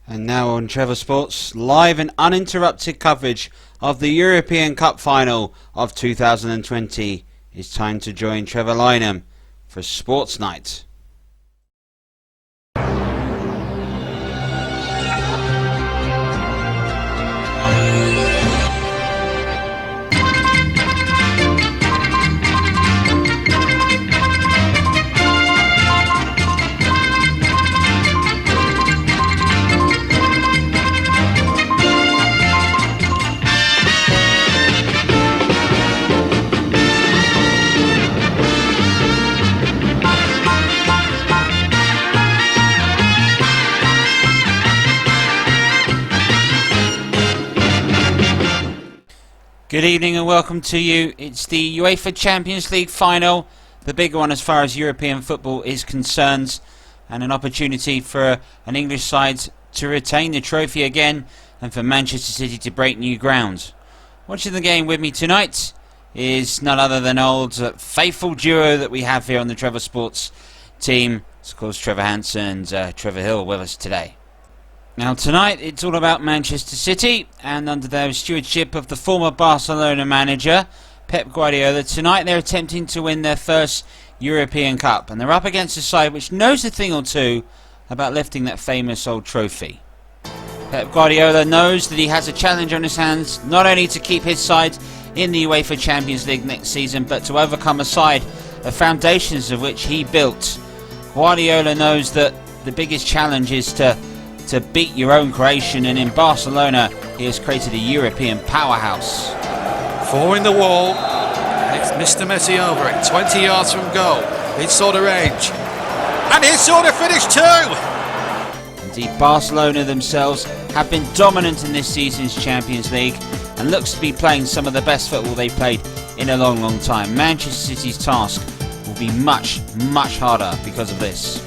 And now on Trevor Sports, live and uninterrupted coverage of the European Cup Final of 2020. It's time to join Trevor Lynham for Sports Night. Good evening and welcome to you. It's the UEFA Champions League Final, the big one as far as European football is concerned, and an opportunity for an English side to retain the trophy again and for Manchester City to break new ground. Watching the game with me tonight is none other than old faithful duo that we have here on the Trevor Sports team. It's of course Trevor Hansen and Trevor Hill with us today. Now tonight it's all about Manchester City, and under their stewardship of the former Barcelona manager Pep Guardiola, tonight they're attempting to win their first European Cup, and they're up against a side which knows a thing or two about lifting that famous old trophy. Pep Guardiola knows that he has a challenge on his hands, not only to keep his side in the UEFA Champions League next season, but to overcome a side, the foundations of which he built. Guardiola knows that the biggest challenge is to beat your own creation, and in Barcelona he has created a European powerhouse. Four in the wall, and it's Mr. Messi over it, 20 yards from goal. It's sort of range, and it's sort of finished too. Indeed, Barcelona themselves have been dominant in this season's Champions League and looks to be playing some of the best football they've played in a long, long time. Manchester City's task will be much, much harder because of this.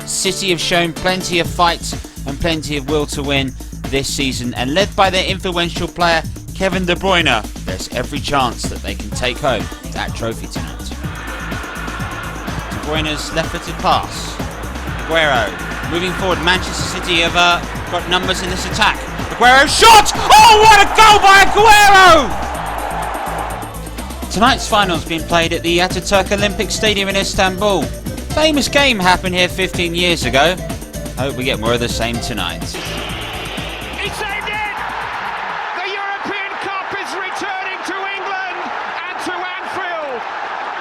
City have shown plenty of fight and plenty of will to win this season, and led by their influential player Kevin De Bruyne, there's every chance that they can take home that trophy tonight. De Bruyne's left-footed pass. Aguero moving forward. Manchester City have got numbers in this attack. Aguero shot! Oh, what a goal by Aguero! Tonight's final has been played at the Atatürk Olympic Stadium in Istanbul. Famous game happened here 15 years ago. I hope we get more of the same tonight. It's ended! The European Cup is returning to England and to Anfield.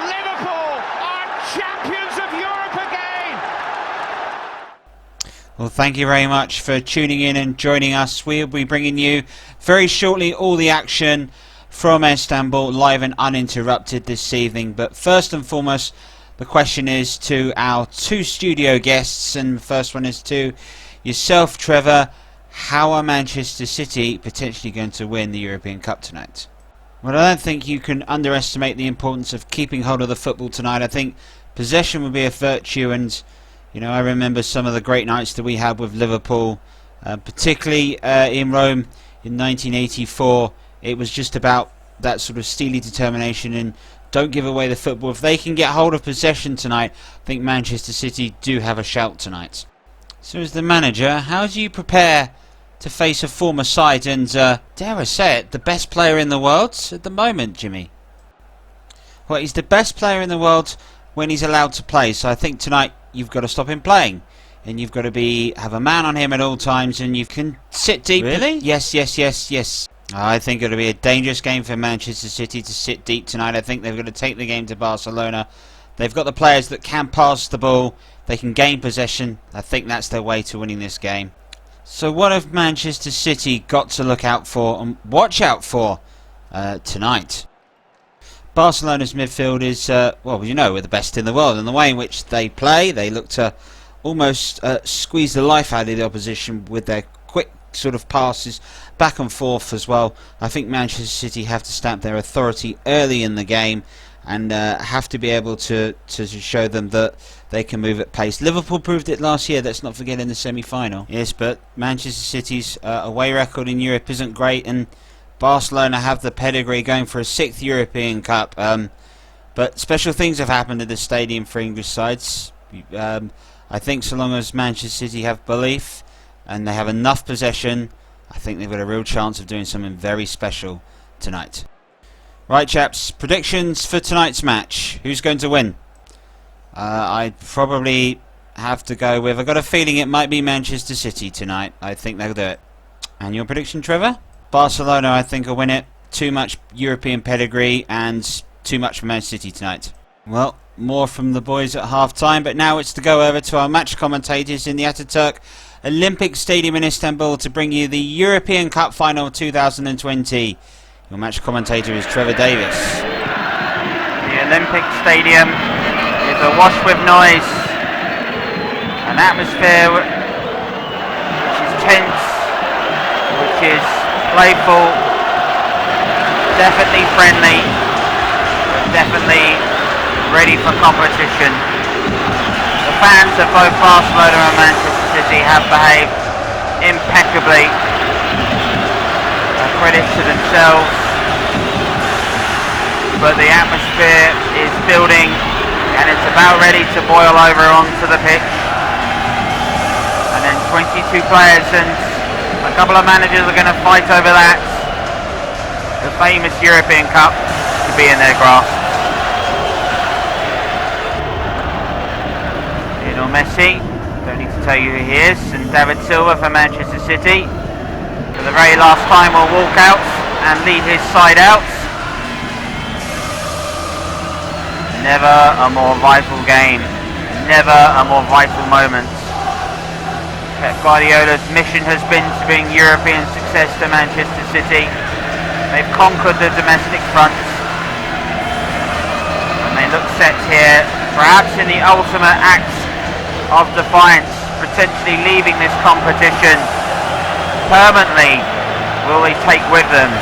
Liverpool are champions of Europe again. Well, thank you very much for tuning in and joining us. We'll be bringing you very shortly all the action from Istanbul, live and uninterrupted this evening. But first and foremost, the question is to our two studio guests, and the first one is to yourself, Trevor. How are Manchester City potentially going to win the European Cup tonight? Well, I don't think you can underestimate the importance of keeping hold of the football tonight. I think possession would be a virtue, and you know, I remember some of the great nights that we had with Liverpool, particularly in Rome in 1984. It was just about that sort of steely determination and don't give away the football. If they can get hold of possession tonight, I think Manchester City do have a shout tonight. So as the manager, how do you prepare to face a former side and, dare I say it, the best player in the world at the moment, Jimmy? Well, he's the best player in the world when he's allowed to play, so I think tonight you've got to stop him playing. And you've got to have a man on him at all times, and you can sit deep. Really? Yes. I think it'll be a dangerous game for Manchester City to sit deep tonight. I think they've got to take the game to Barcelona. They've got the players that can pass the ball. They can gain possession. I think that's their way to winning this game. So what have Manchester City got to look out for and watch out for tonight? Barcelona's midfield is, well, you know, we're the best in the world. And the way in which they play, they look to almost squeeze the life out of the opposition with their quick sort of passes back and forth as well. I think Manchester City have to stamp their authority early in the game and have to be able to show them that they can move at pace. Liverpool proved it last year, let's not forget, in the semi-final. Yes, but Manchester City's away record in Europe isn't great, and Barcelona have the pedigree going for a 6th European Cup. But special things have happened at the stadium for English sides. I think so long as Manchester City have belief and they have enough possession, I think they've got a real chance of doing something very special tonight. Right, chaps, predictions for tonight's match. Who's going to win? I'd probably have to go with, I've got a feeling it might be Manchester City tonight. I think they'll do it. And your prediction, Trevor? Barcelona, I think, will win it. Too much European pedigree and too much for Manchester City tonight. Well, more from the boys at half-time, but now it's to go over to our match commentators in the Atatürk Olympic Stadium in Istanbul to bring you the European Cup Final 2020. Your match commentator is Trevor Davis. The Olympic Stadium is awash with noise, an atmosphere which is tense, which is playful, definitely friendly, definitely ready for competition. The fans of both Barcelona and Manchester City have behaved impeccably. Credit to themselves, but the atmosphere is building and it's about ready to boil over onto the pitch. And then 22 players and a couple of managers are going to fight over that. The famous European Cup to be in their grasp. Lionel Messi, don't need to tell you who he is, and David Silva for Manchester City. For the very last time will walk out and lead his side out. Never a more vital game, never a more vital moment. Pep Guardiola's mission has been to bring European success to Manchester City. They've conquered the domestic front and they look set here, perhaps in the ultimate act of defiance, potentially leaving this competition permanently. Will they take with them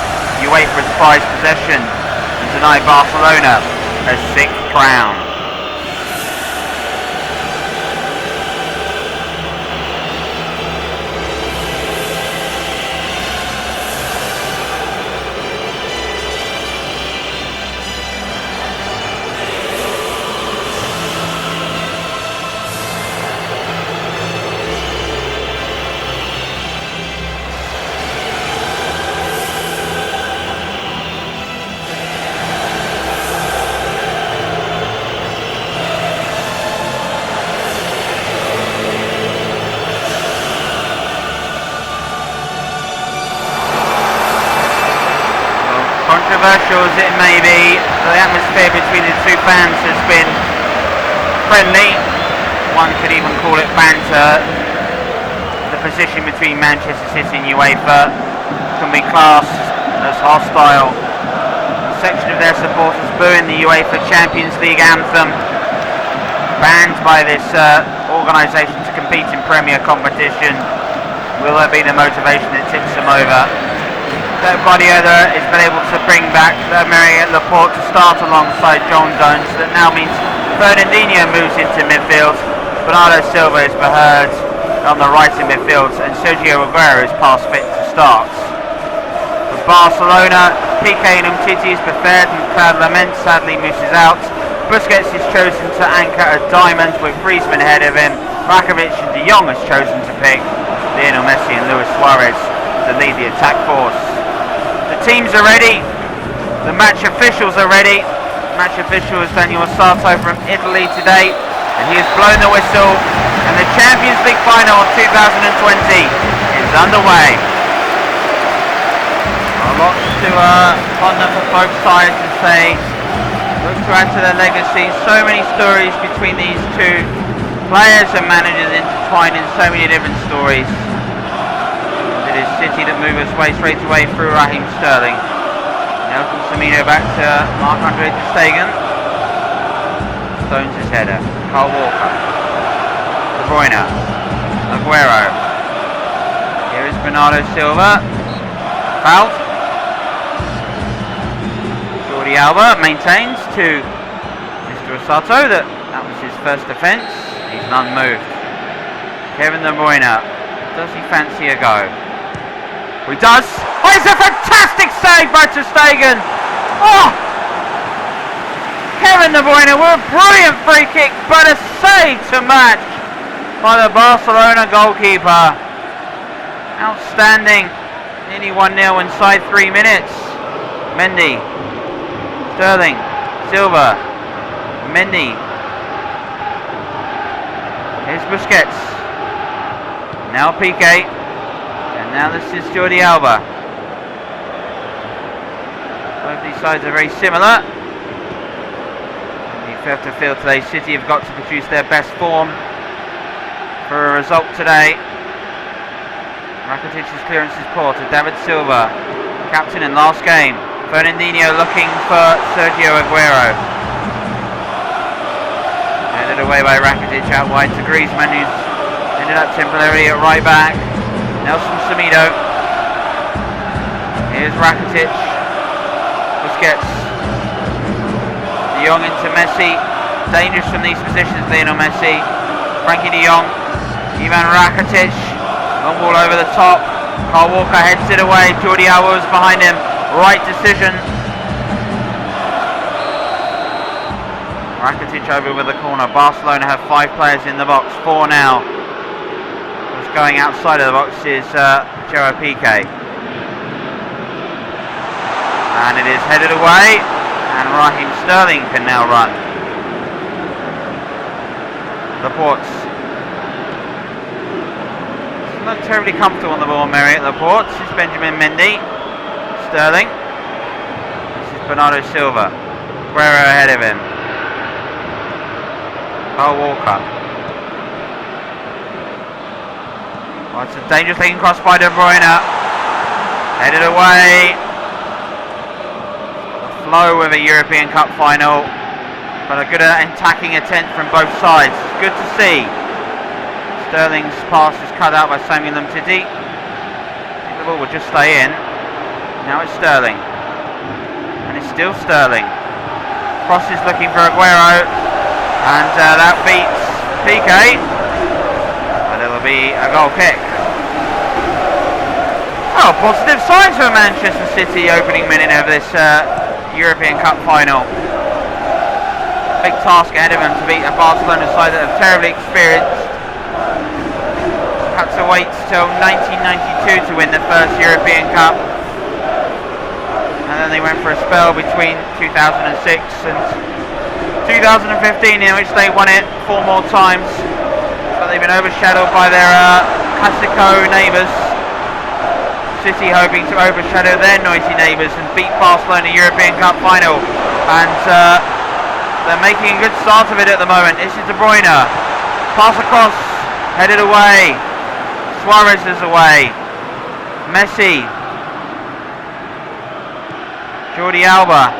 UEFA's prized possession and deny Barcelona a sixth crown? Controversial as it may be, the atmosphere between the two fans has been friendly. One could even call it banter. The position between Manchester City and UEFA can be classed as hostile. A section of their supporters booing the UEFA Champions League anthem, banned by this organisation to compete in Premier competition. Will that be the motivation that tips them over? Pep Guardiola has been able to bring back Aymeric Laporte to start alongside John Jones. That now means Fernandinho moves into midfield, Bernardo Silva is beheard on the right in midfield, and Sergio Aguero is past fit to start. For Barcelona, Piqué and Umtiti is preferred and Claude Lament sadly misses out. Busquets is chosen to anchor a diamond with Griezmann ahead of him. Rakitic and De Jong has chosen to pick Lionel Messi and Luis Suarez to lead the attack force. The teams are ready, the match officials are ready. Match official is Daniel Sato from Italy today, and he has blown the whistle, and the Champions League Final of 2020 is underway. A lot to ponder for both sides as they look to add to their legacy. So many stories between these two players and managers intertwined in so many different stories. It is City that move its way straight away through Raheem Sterling. Nelson Semedo back to Marc-Andre ter Stegen. Stones his header. Kyle Walker. De Bruyne. Aguero. Here is Bernardo Silva. Fouled. Jordi Alba maintains to Mr. Osato that was his first defence. He's unmoved. Kevin De Bruyne. Does he fancy a go? He does. Oh, it's a fantastic save by ter Stegen. Oh! Kevin De Bruyne with a brilliant free kick, but a save to match by the Barcelona goalkeeper. Outstanding. Nearly 1-0 inside 3 minutes. Mendy, Sterling, Silva, Mendy. Here's Busquets. Now Piqué. And now this is Jordi Alba. Both these sides are very similar. You have to feel today City have got to produce their best form for a result today. Rakitic's clearance is poor to David Silva, captain in last game. Fernandinho looking for Sergio Aguero. Headed away by Rakitic out wide to Griezmann, who's ended up temporarily at right back. Nelson Semedo. Here's Rakitic. Busquets. De Jong into Messi. Dangerous from these positions, Lionel Messi. Frankie De Jong. Ivan Rakitic. Long ball over the top. Kyle Walker heads it away. Jordi Alba was behind him. Right decision. Rakitic over with the corner. Barcelona have 5 players in the box. 4 now. What's going outside of the box is Joao Piqué. And it is headed away. And Raheem Sterling can now run. Laporte. Not terribly comfortable on the ball, Marriott Laporte. This is Benjamin Mendy. Sterling. This is Bernardo Silva. Aguero ahead of him. Kyle Walker. Oh, it's a dangerous looking cross by De Bruyne. Headed away. The flow with a European Cup final. But a good attacking attempt from both sides. Good to see. Sterling's pass is cut out by Samuel Umtiti. I think the ball will just stay in. Now it's Sterling. And it's still Sterling. Cross is looking for Aguero. And that beats Piqué. But it'll be a goal kick. Oh, positive signs for Manchester City opening minute of this European Cup final. Big task ahead of them to beat a Barcelona side that have terribly experienced. Had to wait till 1992 to win the first European Cup, and then they went for a spell between 2006 and 2015 in which they won it 4 more times, but they've been overshadowed by their Clásico neighbours. City hoping to overshadow their noisy neighbours and beat Barcelona European Cup final, and they're making a good start of it at the moment. This is De Bruyne, pass across, headed away. Suarez is away. Messi. Jordi Alba.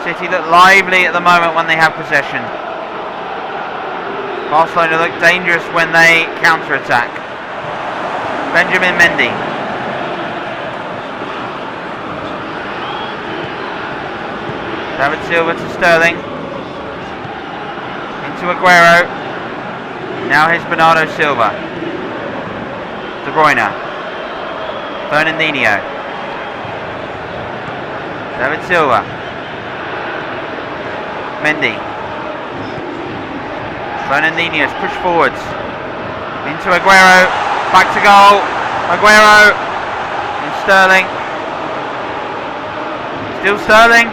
City look lively at the moment when they have possession. Barcelona look dangerous when they counter-attack. Benjamin Mendy. David Silva to Sterling. Into Aguero. Now here's Bernardo Silva. De Bruyne. Fernandinho. David Silva. Mendy. Fernandinho's push forwards. Into Aguero. Back to goal. Aguero. And Sterling. Still Sterling.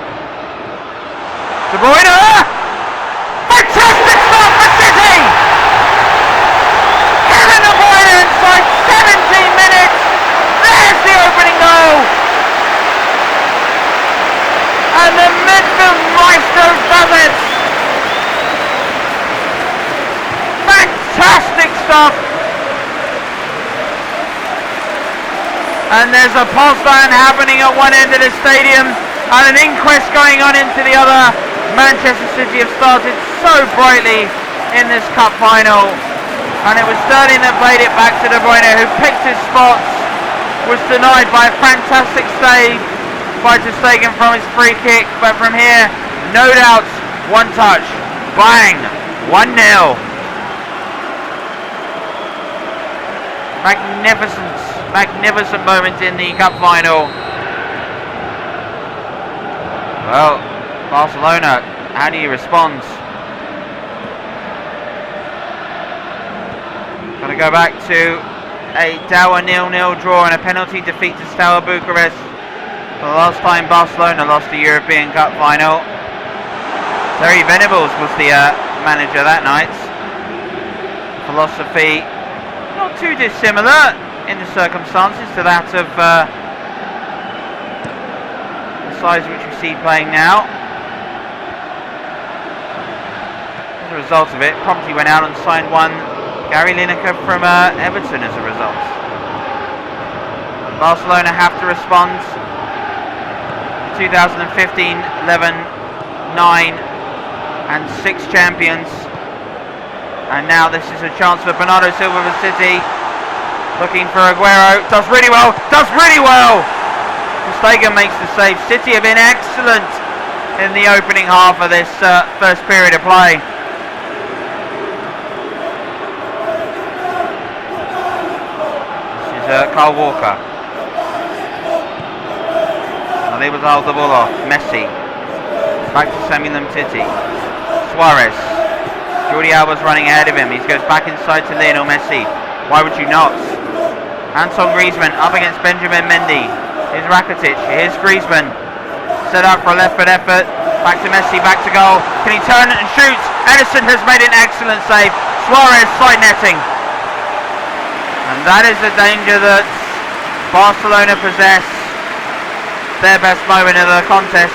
De Bruyne. Fantastic start for City! Kevin De Bruyne inside 17 minutes. There's the opening goal. And the midfield maestro does it. Fantastic stuff. And there's a pulse band happening at one end of the stadium and an inquest going on into the other. Manchester City have started so brightly in this cup final, and it was Sterling that played it back to De Bruyne, who picked his spots, was denied by a fantastic save by Ter Stegen from his free kick, but from here, no doubt, one touch, bang, 1-0. Magnificent moment in the cup final. Well, Barcelona, how do you respond? Gonna go back to a Dower 0-0 draw and a penalty defeat to Steaua Bucharest. For the last time Barcelona lost the European Cup final. Terry Venables was the manager that night. Philosophy not too dissimilar in the circumstances to that of the sides which we see playing now. As a result of it, promptly went out and signed one Gary Lineker from Everton as a result. Barcelona have to respond. 2015, 11, 9 and 6 champions. And now this is a chance for Bernardo Silva of City. Looking for Aguero. Does really well. Does really well. Stegen makes the save. City have been excellent in the opening half of this first period of play. This is Kyle Walker. Unable to hold the ball off. Messi. Back to Samuel Umtiti. Suarez. Jordi Alba's running ahead of him. He goes back inside to Lionel Messi. Why would you not? Anton Griezmann up against Benjamin Mendy. Here's Rakitic. Here's Griezmann. Set up for a left foot effort. Back to Messi. Back to goal. Can he turn and shoot? Edison has made an excellent save. Suarez side netting. And that is the danger that Barcelona possess. Their best moment of the contest.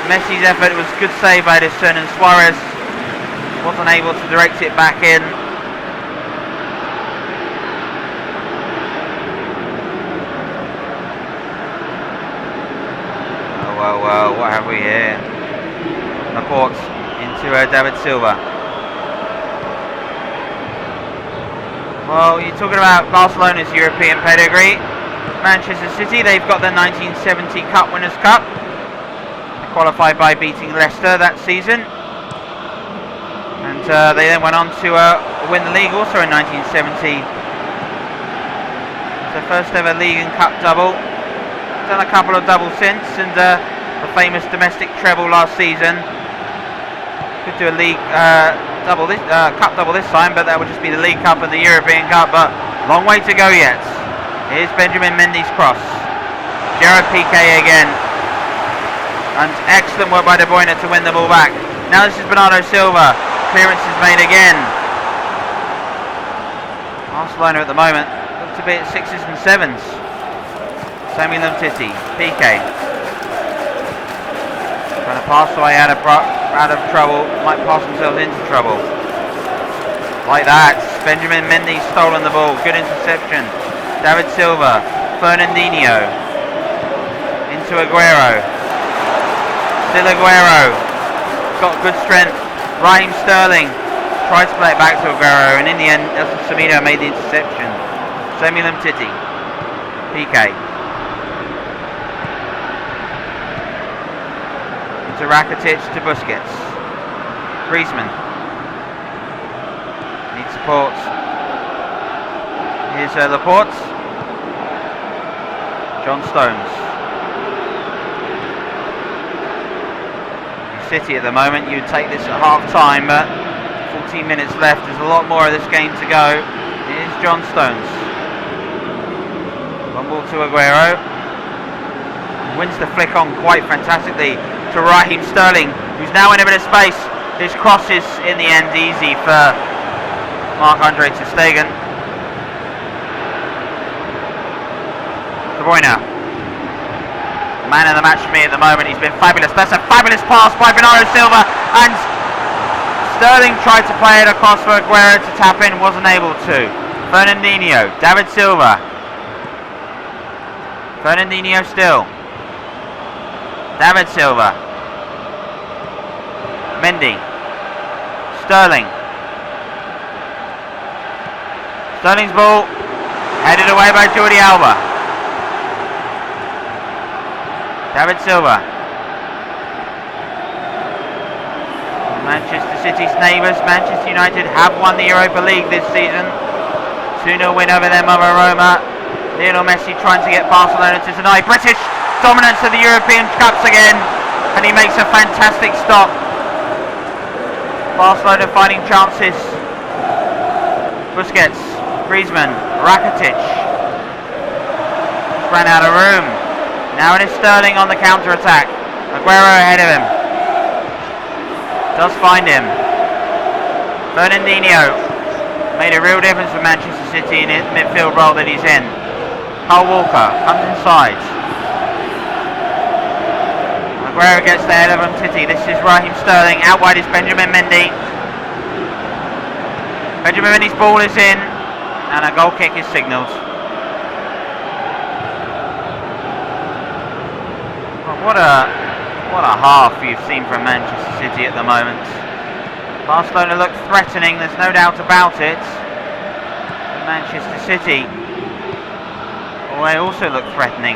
Messi's effort was good save by Edison, and Suarez wasn't able to direct it back in. Well, what have we here? Laporte into David Silva. Well, you're talking about Barcelona's European pedigree. Manchester City, they've got the 1970 Cup Winners' Cup. They qualified by beating Leicester that season. And they then went on to win the league also in 1970. It's their first ever league and cup double. Done a couple of doubles since, and the famous domestic treble last season. Could do a league double this cup double this time, but that would just be the League Cup and the European Cup. But long way to go yet. Here's Benjamin Mendy's cross. Gerard Piqué again, and excellent work by De Bruyne to win the ball back. Now this is Bernardo Silva. Clearance is made again. Barcelona at the moment look to be at 6s and 7s. Samuel Umtiti, Piqué. Trying to pass away out of trouble, might pass themselves into trouble. Like that, Benjamin Mendy stolen the ball, good interception. David Silva, Fernandinho, into Aguero. Still Aguero, got good strength. Raheem Sterling tried to play it back to Aguero, and in the end, Elton Semedo made the interception. Samuel Umtiti, Piqué. To Rakitic, to Busquets. Griezmann needs support. Here's Laporte. John Stones. City at the moment, you'd take this at half time, but 14 minutes left. There's a lot more of this game to go. Here's John Stones. One ball to Aguero. Wins the flick on quite fantastically to Raheem Sterling, who's now in a bit of space. His cross is in the end easy for Marc-Andre ter Stegen. De Bruyne, man of the match for me at the moment. He's been fabulous. That's a fabulous pass by Bernardo Silva, and Sterling tried to play it across for Aguero to tap in, wasn't able to. Fernandinho, David Silva. Fernandinho still. David Silva. Mendy. Sterling. Sterling's ball headed away by Jordi Alba. David Silva. Manchester City's neighbours, Manchester United, have won the Europa League this season. 2-0 win over their mother Roma. Lionel Messi trying to get Barcelona to deny British dominance of the European Cups again. and he makes a fantastic stop. Barcelona finding chances. Busquets, Griezmann, Rakitic. Ran out of room. Now it is Sterling on the counter-attack. Aguero ahead of him. Does find him. Fernandinho made a real difference for Manchester City in the midfield role that he's in. Kyle Walker comes inside. Aguero gets the head of Umtiti. This is Raheem Sterling. Out wide is Benjamin Mendy. Benjamin Mendy's ball is in, and a goal kick is signalled. What a half you've seen from Manchester City at the moment. Barcelona look threatening, there's no doubt about it. Manchester City, well, they also look threatening.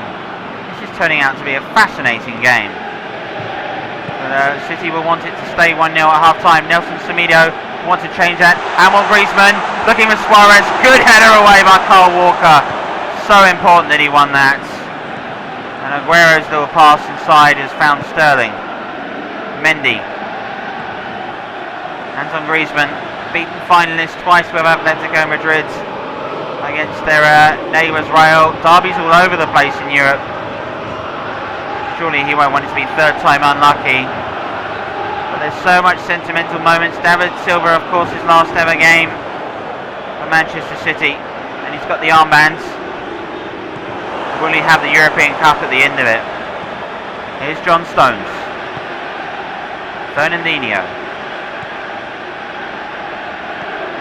This is turning out to be a fascinating game. But City will want it to stay 1-0 at half-time. Nelson Semedo wants to change that. Amon Griezmann looking for Suarez. Good header away by Kyle Walker. So important that he won that. And Aguero's little pass inside has found Sterling. Mendy. Anton Griezmann, beaten finalist twice with Atletico Madrid against their neighbours Real. Derbies all over the place in Europe. Surely he won't want it to be third time unlucky. But there's so much sentimental moments. David Silva, of course, his last ever game for Manchester City. And he's got the armbands. Will he have the European Cup at the end of it? Here's John Stones. Fernandinho.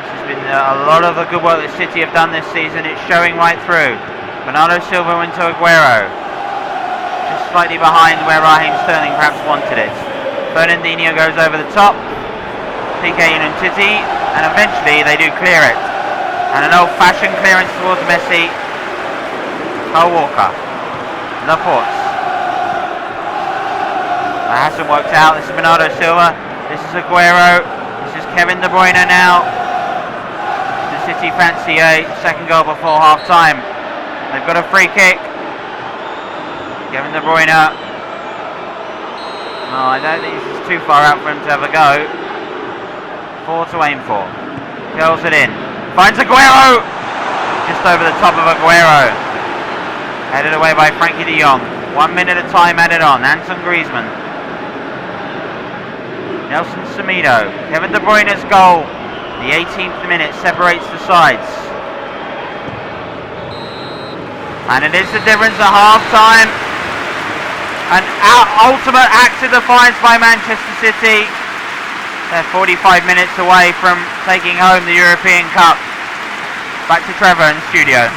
This has been a lot of the good work that City have done this season. It's showing right through. Bernardo Silva into Aguero. Just slightly behind where Raheem Sterling perhaps wanted it. Fernandinho goes over the top. PK and Umtiti. And eventually they do clear it. And an old-fashioned clearance towards Messi. Kyle Walker, Laporte. That hasn't worked out. This is Bernardo Silva. This is Aguero. This is Kevin De Bruyne now. The City fancy a second goal before half time. They've got a free kick. Kevin De Bruyne. Oh, I don't think this is too far out for him to have a go. 4 to aim for. Curls it in. Finds Aguero. Just over the top of Aguero. Headed away by Frankie de Jong. 1 minute of time added on. Anton Griezmann. Nelson Semedo. Kevin De Bruyne's goal. The 18th minute separates the sides. And it is the difference at half time. An ultimate act of defiance by Manchester City. They're 45 minutes away from taking home the European Cup. Back to Trevor in the studio.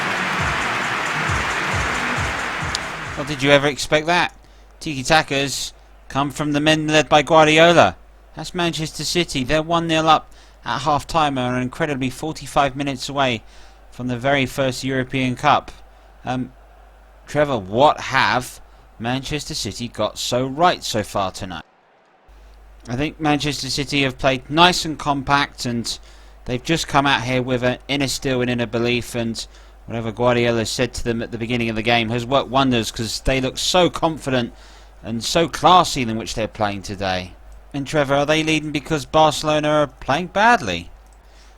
Well, did you ever expect that? Tiki-takas come from the men led by Guardiola. That's Manchester City. They're 1-0 up at half-time and are incredibly 45 minutes away from the very first European Cup. Trevor, what have Manchester City got so right so far tonight? I think Manchester City have played nice and compact, and they've just come out here with an inner steel and inner belief, and whatever Guardiola said to them at the beginning of the game has worked wonders, because they look so confident and so classy in which they're playing today. And Trevor, are they leading because Barcelona are playing badly?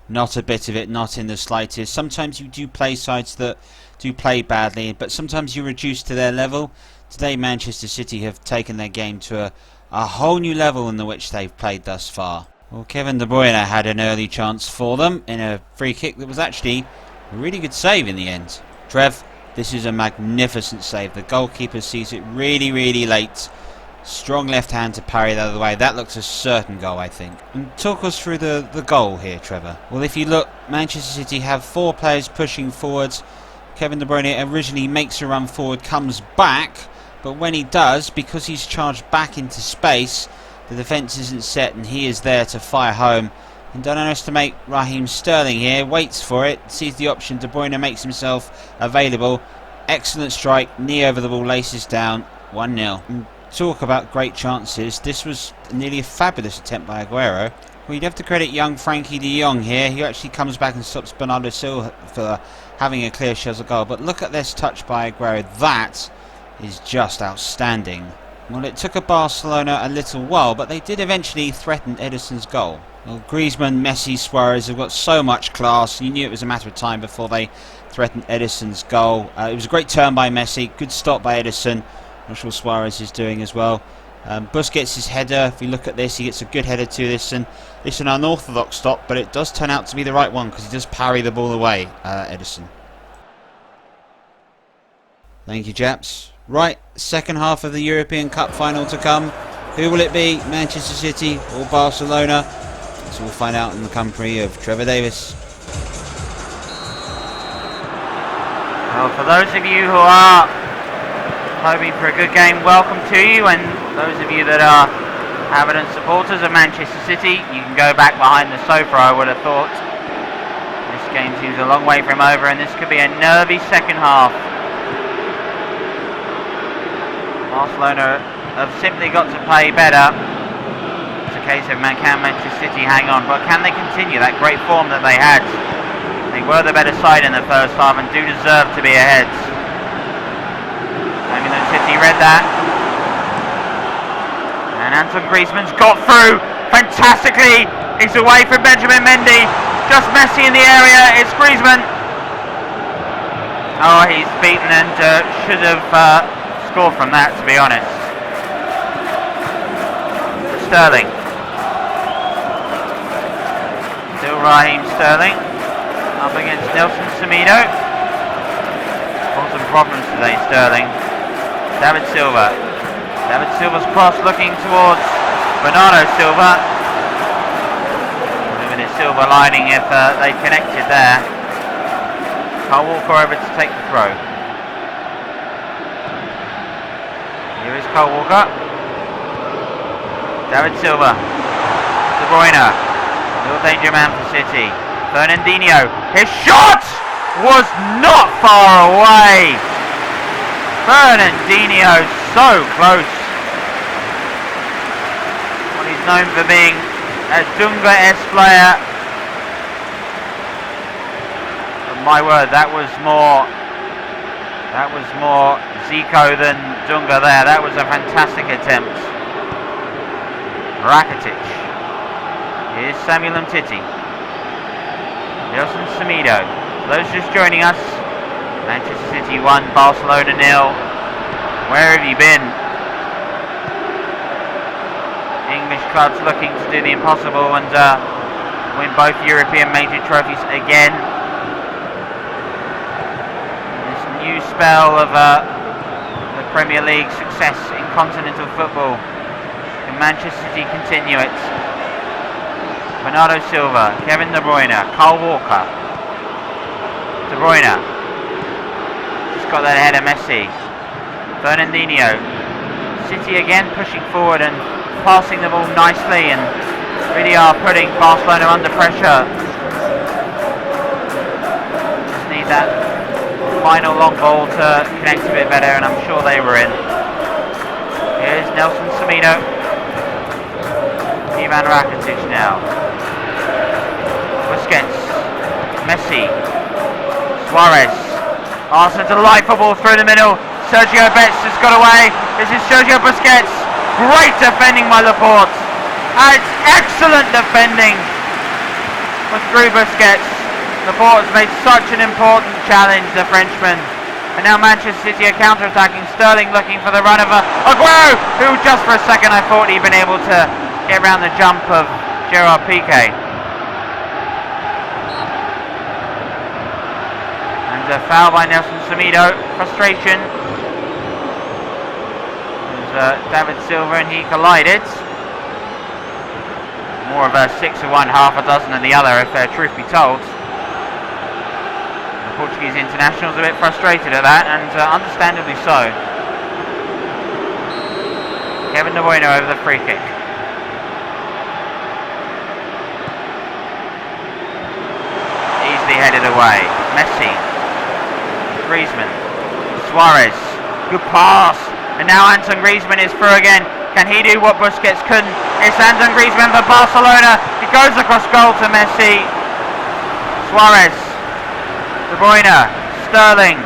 Not a bit of it, not in the slightest. Sometimes you do play sides that do play badly, but sometimes you reduce to their level. Today Manchester City have taken their game to a whole new level in which they've played thus far. Well, Kevin De Bruyne had an early chance for them in a free kick that was actually a really good save in the end. Trev, this is a magnificent save. The goalkeeper sees it really, really late. Strong left hand to parry the other way. That looks a certain goal, I think. And talk us through the goal here, Trevor. Well, if you look, Manchester City have 4 players pushing forwards. Kevin De Bruyne originally makes a run forward, comes back, but when he does, because he's charged back into space, the defence isn't set and he is there to fire home. And don't underestimate Raheem Sterling here. Waits for it, sees the option. De Bruyne makes himself available. Excellent strike, knee over the ball, laces down. 1-0. And talk about great chances. This was nearly a fabulous attempt by Aguero. Well, you'd have to credit young Frankie de Jong here. He actually comes back and stops Bernardo Silva for having a clear shot of goal. But look at this touch by Aguero. That is just outstanding. Well, it took a Barcelona a little while, but they did eventually threaten Ederson's goal. Well, Griezmann, Messi, Suarez have got so much class. You knew it was a matter of time before they threatened Ederson's goal. It was a great turn by Messi, good stop by Ederson. I'm sure Suarez is doing as well. Busquets' header, if you look at this, he gets a good header to this, and it's an unorthodox stop, but it does turn out to be the right one because he does parry the ball away, Ederson. Thank you, chaps. Right, second half of the European Cup final to come. Who will it be, Manchester City or Barcelona? So we'll find out in the company of Trevor Davis. Well, for those of you who are hoping for a good game, welcome to you, and those of you that are avid supporters of Manchester City, you can go back behind the sofa, I would have thought. This game seems a long way from over, and this could be a nervy second half. Barcelona have simply got to play better. It's a case of can Manchester City hang on, but can they continue that great form that they had? They were the better side in the first half and do deserve to be ahead. Samuel City read that. And Antoine Griezmann's got through fantastically. He's away from Benjamin Mendy. Just Messi in the area. It's Griezmann. Oh, he's beaten and should have scored from that, to be honest. Sterling. Still Raheem Sterling. Up against Nelson Semedo. Got some problems today, Sterling. David Silva. David Silva's cross looking towards Bernardo Silva. Moving his Silva lining if they connected there. Kyle Walker over to take the throw. Here is Kyle Walker. David Silva. De Bruyne. Real danger man for City. Fernandinho. His shot was not far away. Fernandinho so close. Well, he's known for being a Dunga-esque player. But my word, that was more Zico than Dunga there. That was a fantastic attempt. Rakitic. Here's Samuel Umtiti. Nelson Semedo. For those just joining us, Manchester City 1, Barcelona 0. Where have you been? English clubs looking to do the impossible and win both European major trophies again. This new spell of the Premier League success in continental football. Can Manchester City continue it? Bernardo Silva, Kevin De Bruyne, Kyle Walker. De Bruyne. Just got that ahead of Messi. Fernandinho. City again pushing forward and passing the ball nicely and really are putting Barcelona under pressure. Just need that final long ball to connect a bit better, and I'm sure they were in. Here's Nelson Semedo. Ivan Rakitic now. Busquets. Messi. Suarez. Arsenal to light football through the middle. Sergio Betts has got away. This is Sergio Busquets. Great defending by Laporte. It's excellent defending through Busquets. Laporte has made such an important challenge, the Frenchman. And now Manchester City are counter-attacking. Sterling looking for the run of Aguero, who just for a second I thought he'd been able to get around the jump of Gerard Piqué. And a foul by Nelson Semedo. Frustration. David Silva and he collided. More of a 6 of one, half a dozen of the other, if truth be told. The Portuguese international's a bit frustrated at that, and understandably so. Kevin De Bruyne over the free kick. Easily headed away. Messi. Griezmann. Suarez. Good pass. And now Antoine Griezmann is through again. Can he do what Busquets couldn't? It's Antoine Griezmann for Barcelona. He goes across goal to Messi. Suarez. De Bruyne. Sterling.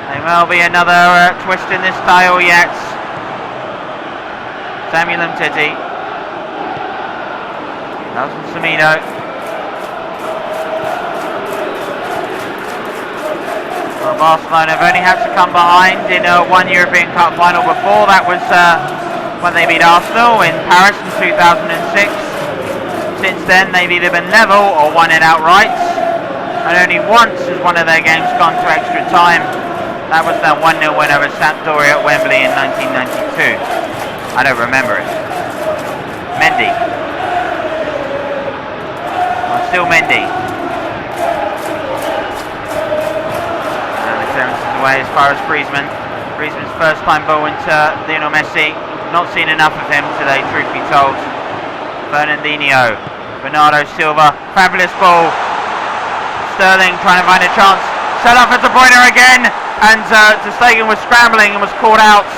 There will be another twist in this tale yet. Samuel Umtiti. Nelson Semedo. Well, Barcelona have only had to come behind in one European Cup final before. That was when they beat Arsenal in Paris in 2006. Since then, they've either been level or won it outright. And only once has one of their games gone to extra time. That was that 1-0 win over Sampdoria at Wembley in 1992. I don't remember it. Mendy. Still Mendy. And the clearance is away as far as Griezmann. Griezmann's first time ball into Lionel Messi. Not seen enough of him today, truth be told. Fernandinho. Bernardo Silva. Fabulous ball. Sterling trying to find a chance. Set up for De Bruyne again. And Ter Stegen was scrambling and was caught out.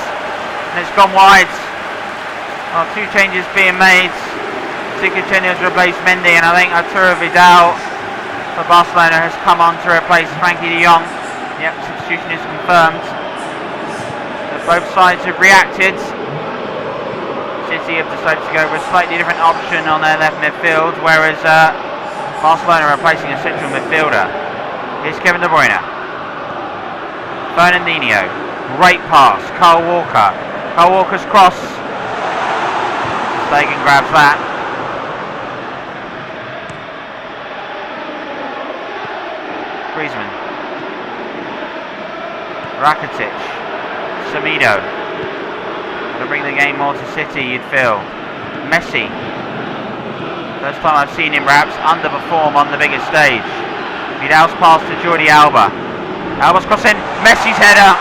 And it's gone wide. Well, two changes being made. Zikuchenko has replaced Mendy, and I think Arturo Vidal for Barcelona has come on to replace Frankie de Jong. Yep, substitution is confirmed. So both sides have reacted. City have decided to go with a slightly different option on their left midfield, whereas Barcelona are replacing a central midfielder. Here's Kevin De Bruyne. Fernandinho. Great pass. Kyle Walker. Kyle Walker's cross. Stegen grabs that. Griezmann. Rakitic. Semedo. To bring the game more to City, you'd feel. Messi. First time I've seen him perhaps underperform on the biggest stage. Vidal's pass to Jordi Alba. Alba's crossing. Messi's header.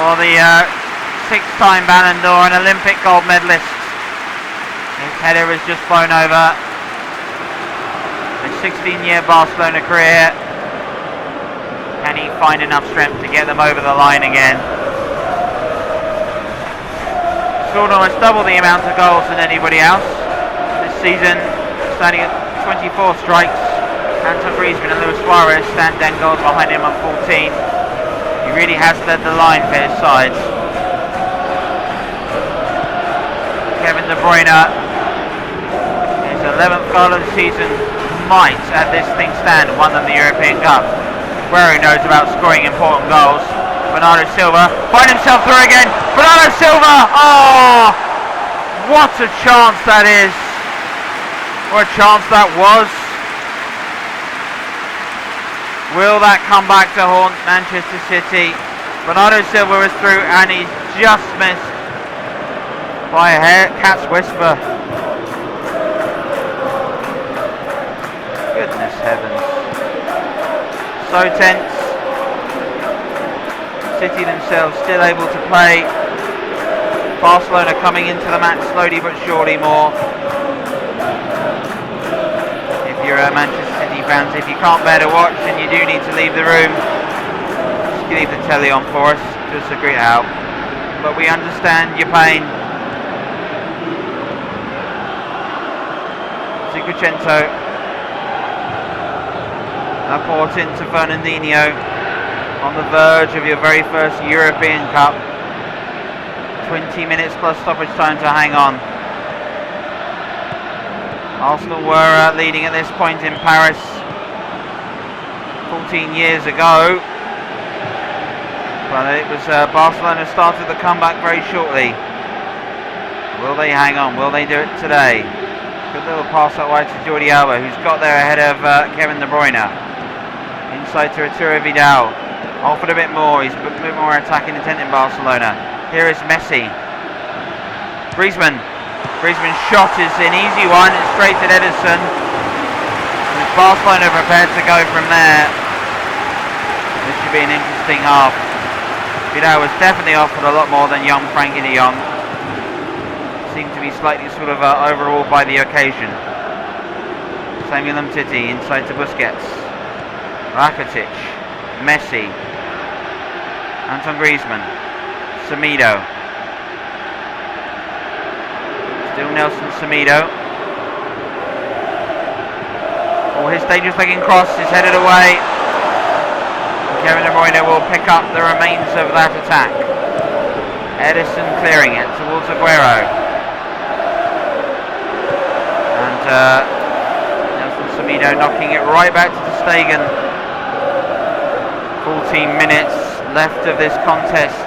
Well, the six-time Ballon d'Or and Olympic gold medalist. His header has just flown over. A 16-year Barcelona career. Can he find enough strength to get them over the line again? Scored almost double the amount of goals than anybody else this season, standing at 24 strikes. Antoine Griezmann and Luis Suarez stand 10 goals behind him on 14. He really has led the line for his side. Kevin De Bruyne, his 11th goal of the season, might, at this thing stand, won them the European Cup. Guerrero knows about scoring important goals. Bernardo Silva, find himself through again. Bernardo Silva! Oh! What a chance that is. What a chance that was. Will that come back to haunt Manchester City? Bernardo Silva is through and he's just missed by a cat's whisper. Goodness heavens. So tense. City themselves still able to play. Barcelona coming into the match slowly but surely more. If you're a Manchester City fans, if you can't bear to watch and you do need to leave the room, just leave the telly on for us, just agree out. But we understand your pain. Zikuchenko. Laporte into Fernandinho, on the verge of your very first European Cup. 20 minutes plus stoppage time to hang on. Arsenal were leading at this point in Paris 14 years ago, but it was Barcelona started the comeback very shortly. Will they hang on? Will they do it today? Good little pass out wide to Jordi Alba, who's got there ahead of Kevin De Bruyne. Inside to Arturo Vidal. Offered a bit more. He's a bit more attacking intent in Barcelona. Here is Messi. Griezmann. Griezmann's shot is an easy one. It's straight at Ederson. Is Barcelona prepared to go from there? This should be an interesting half. Vidal was definitely offered a lot more than young Frankie de Jong. Seemed to be slightly sort of overawed by the occasion. Samuel Umtiti inside to Busquets. Rakitic, Messi, Antoine Griezmann, Semedo, still Nelson Semedo. Oh, his dangerous legging cross is headed away. Kevin De Bruyne will pick up the remains of that attack. Ederson clearing it towards Aguero. And Nelson Semedo knocking it right back to Stegen. 14 minutes left of this contest.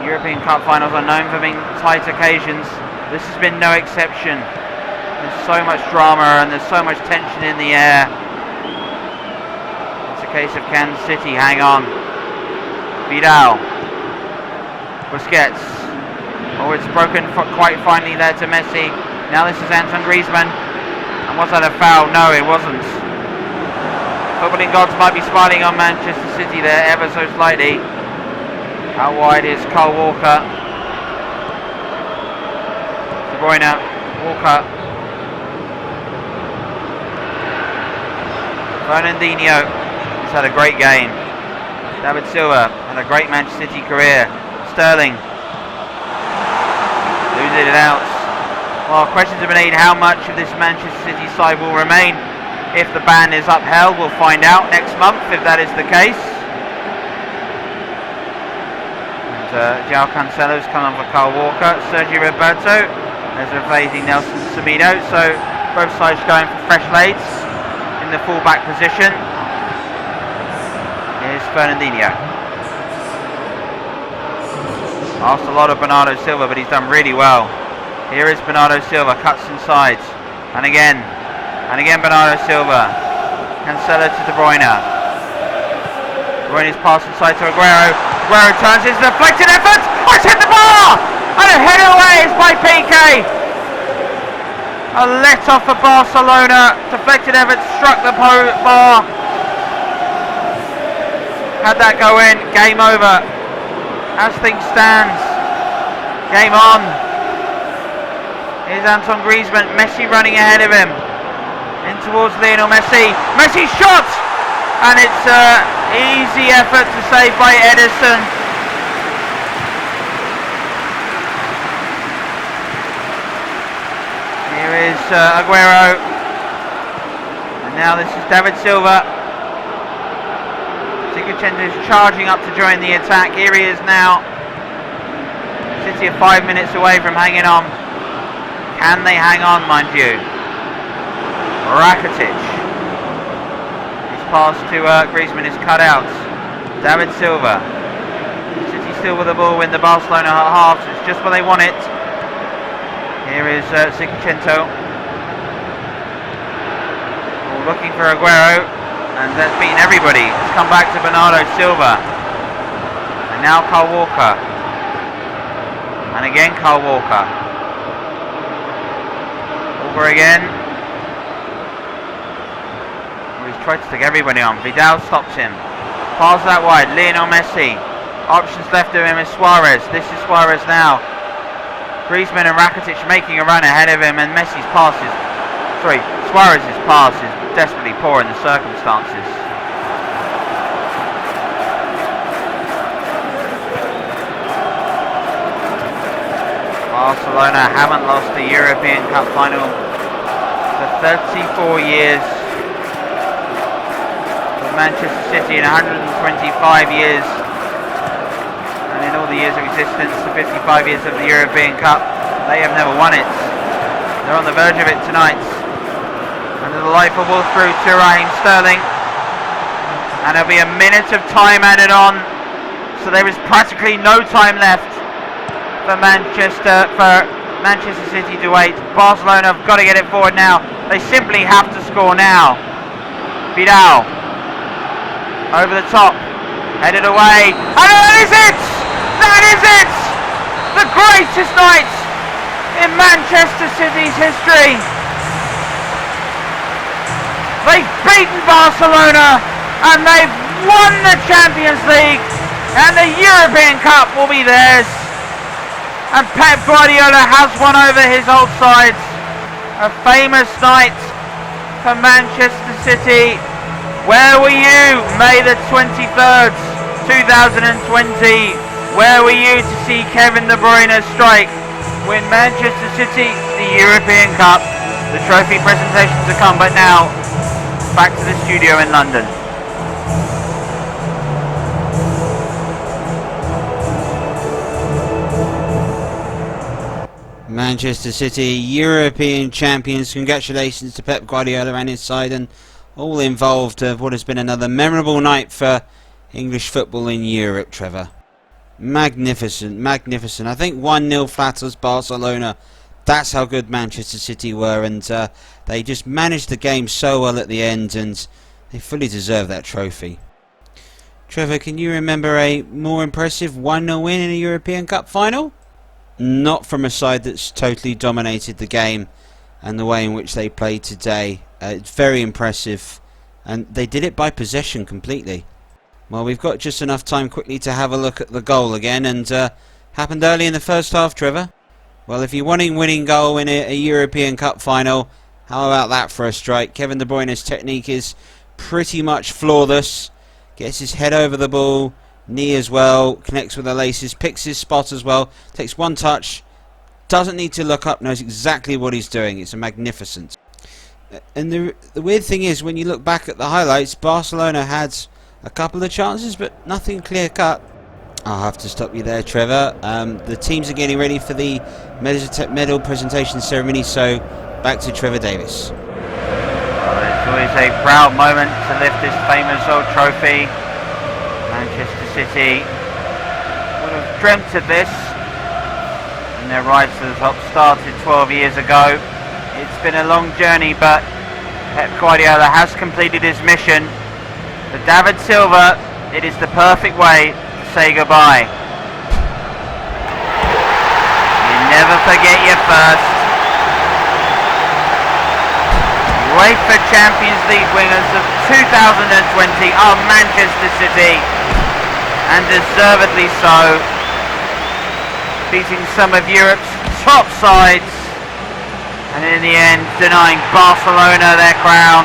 European Cup finals are known for being tight occasions. This has been no exception. There's so much drama and there's so much tension in the air. It's a case of can City hang on. Vidal. Busquets. Oh, it's broken quite finely there to Messi. Now this is Antoine Griezmann. And was that a foul? No, it wasn't. Footballing gods might be smiling on Manchester City there ever so slightly. Out wide is Kyle Walker. De Bruyne. Walker. Fernandinho. He's had a great game. David Silva had a great Manchester City career. Sterling. Losing it out. Well, questions have been made how much of this Manchester City side will remain. If the ban is upheld, we'll find out next month if that is the case. And João Cancelo's come on for Kyle Walker. Sergio Roberto is replacing Nelson Semedo. So both sides going for fresh leads in the full-back position. Here's Fernandinho. Asked a lot of Bernardo Silva, but he's done really well. Here is Bernardo Silva, cuts inside. And again Bernardo Silva. Cancelo to De Bruyne. De Bruyne's pass inside to Aguero. Aguero turns into a deflected effort. Oh, it's hit the bar! And a header away is by PK. A let off for Barcelona. Deflected effort struck the bar. Had that go in, game over. As things stand, game on. Here's Antoine Griezmann, Messi running ahead of him. In towards Lionel Messi. Messi shot! And it's an easy effort to save by Ederson. Here is Aguero. And now this is David Silva. Sigurdsson is charging up to join the attack. Here he is now. City are 5 minutes away from hanging on. Can they hang on, mind you? Rakitic. His pass to Griezmann is cut out. David Silva. City still with the ball in the Barcelona half. It's just where they want it. Here is Sigurdsson. Looking for Aguero. And that's beaten everybody. It's come back to Bernardo Silva. And now Kyle Walker. And again Kyle Walker. Walker again. Oh, he's tried to stick everybody on. Vidal stops him. Pass that wide. Lionel Messi. Options left of him is Suarez. This is Suarez now. Griezmann and Rakitic making a run ahead of him, and Messi's pass is... Sorry, Suarez's pass is desperately poor in the circumstances. Barcelona haven't lost the European Cup final for 34 years. With Manchester City in 125 years. And in all the years of existence, the 55 years of the European Cup, they have never won it. They're on the verge of it tonight. Under the light ball through to Raheem Sterling. And there'll be a minute of time added on. So there is practically no time left for Manchester City to wait. Barcelona have got to get it forward now. They simply have to score now. Vidal. Over the top. Headed away. And that is it! That is it! The greatest night in Manchester City's history. They've beaten Barcelona and they've won the Champions League, and the European Cup will be theirs. And Pep Guardiola has won over his old sides. A famous night for Manchester City. Where were you May the 23rd, 2020? Where were you to see Kevin De Bruyne strike, win Manchester City the European Cup? The trophy presentation to come, but now back to the studio in London. Manchester City, European champions. Congratulations to Pep Guardiola and his side and all involved of what has been another memorable night for English football in Europe, Trevor. Magnificent, magnificent. I think 1-0 flatters Barcelona. That's how good Manchester City were, and they just managed the game so well at the end, and they fully deserve that trophy. Trevor, can you remember a more impressive 1-0 win in a European Cup final? Not from a side that's totally dominated the game and the way in which they played today. It's very impressive, and they did it by possession completely. Well, we've got just enough time quickly to have a look at the goal again, and happened early in the first half, Trevor. Well, if you're wanting winning goal in a European Cup final, how about that for a strike? Kevin De Bruyne's technique is pretty much flawless. Gets his head over the ball, knee as well, connects with the laces, picks his spot as well, takes one touch, doesn't need to look up, knows exactly what he's doing. It's a magnificent. And the weird thing is, when you look back at the highlights, Barcelona had a couple of chances, but nothing clear cut. I'll have to stop you there, Trevor. The teams are getting ready for the medal presentation ceremony, so back to Trevor Davis. Well, it's always a proud moment to lift this famous old trophy. Manchester City would have dreamt of this, and their rise to the top started 12 years ago. It's been a long journey, but Pep Guardiola has completed his mission. For David Silva, it is the perfect way to say goodbye. You never forget your first. UEFA Champions League winners of 2020 are Manchester City, and deservedly so, beating some of Europe's top sides, and in the end denying Barcelona their crown.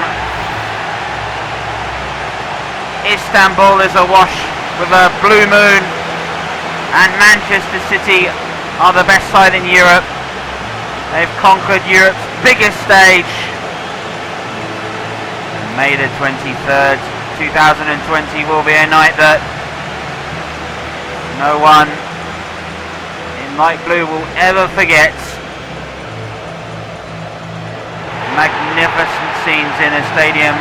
Istanbul is awash with a blue moon, and Manchester City are the best side in Europe. They've conquered Europe's biggest stage. May the 23rd, 2020 will be a night that no one in light blue will ever forget. Magnificent scenes in a stadium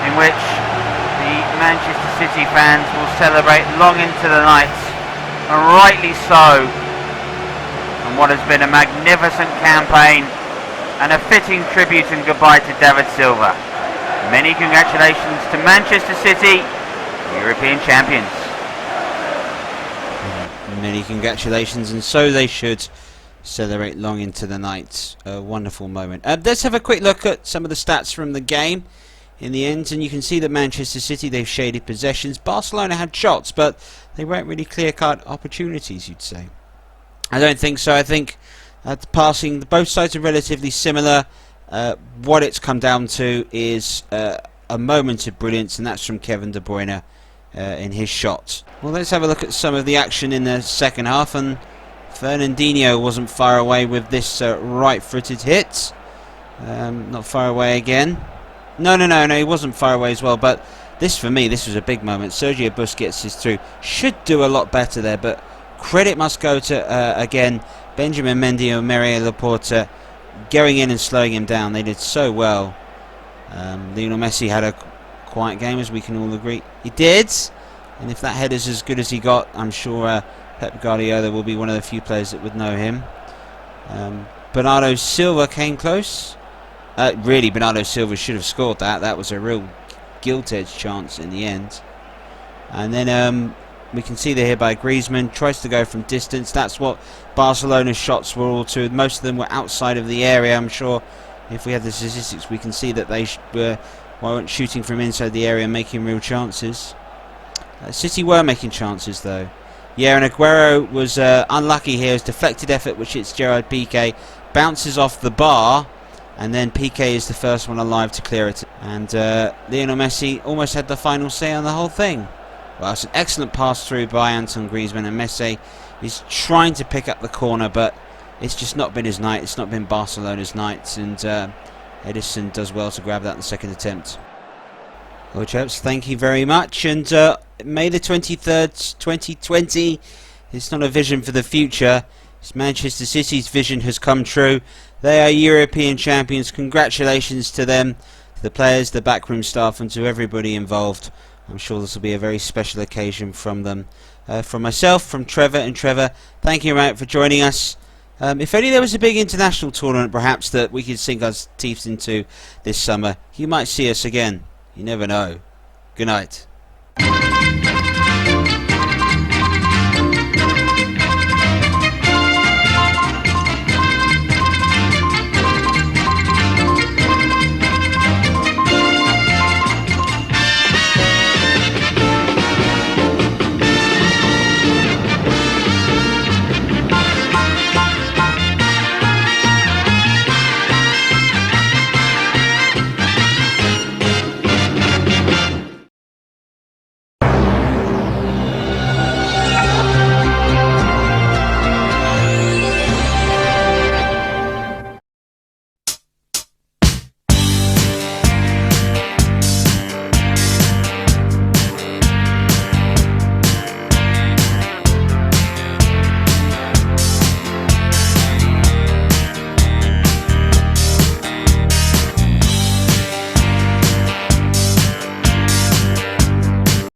in which the Manchester City fans will celebrate long into the night, and rightly so, and what has been a magnificent campaign and a fitting tribute and goodbye to David Silva. Many congratulations to Manchester City, European champions. Many congratulations, and so they should celebrate long into the night. A wonderful moment. Let's have a quick look at some of the stats from the game in the end, and you can see that Manchester City, they've shaded possessions. Barcelona had shots, but they weren't really clear-cut opportunities, you'd say. I don't think so. I think passing, both sides are relatively similar. What it's come down to is a moment of brilliance, and that's from Kevin De Bruyne in his shot. Well, let's have a look at some of the action in the second half, and Fernandinho wasn't far away with this right-footed hit. Not far away again. No, he wasn't far away as well, but this, for me, this was a big moment. Sergio Busquets is through. Should do a lot better there, but credit must go to, again, Benjamin Mendy and Mario Laporta going in and slowing him down. They did so well. Lionel Messi had a quiet game, as we can all agree. He did, and if that header's as good as he got, I'm sure Pep Guardiola will be one of the few players that would know him. Bernardo Silva came close. Really, Bernardo Silva should have scored that. That was a real gilt-edged chance in the end. And then we can see here by Griezmann, tries to go from distance. That's what Barcelona's shots were all to. Most of them were outside of the area. I'm sure if we have the statistics, we can see that they weren't shooting from inside the area and making real chances. City were making chances, though. Yeah, and Aguero was unlucky here. His deflected effort, which hits Gerard Piqué, bounces off the bar, and then Piqué is the first one alive to clear it. And Lionel Messi almost had the final say on the whole thing. Well, it's an excellent pass through by Antoine Griezmann, and Messi is trying to pick up the corner, but it's just not been his night. It's not been Barcelona's night, and Edison does well to grab that in the second attempt. Well, chaps, thank you very much, and May the 23rd, 2020, it's not a vision for the future, Manchester City's vision has come true. They are European champions. Congratulations to them, to the players, the backroom staff, and to everybody involved. I'm sure this will be a very special occasion from them. From myself, from Trevor and Trevor, thank you, mate, for joining us. If only there was a big international tournament, perhaps, that we could sink our teeth into this summer, you might see us again. You never know. Good night.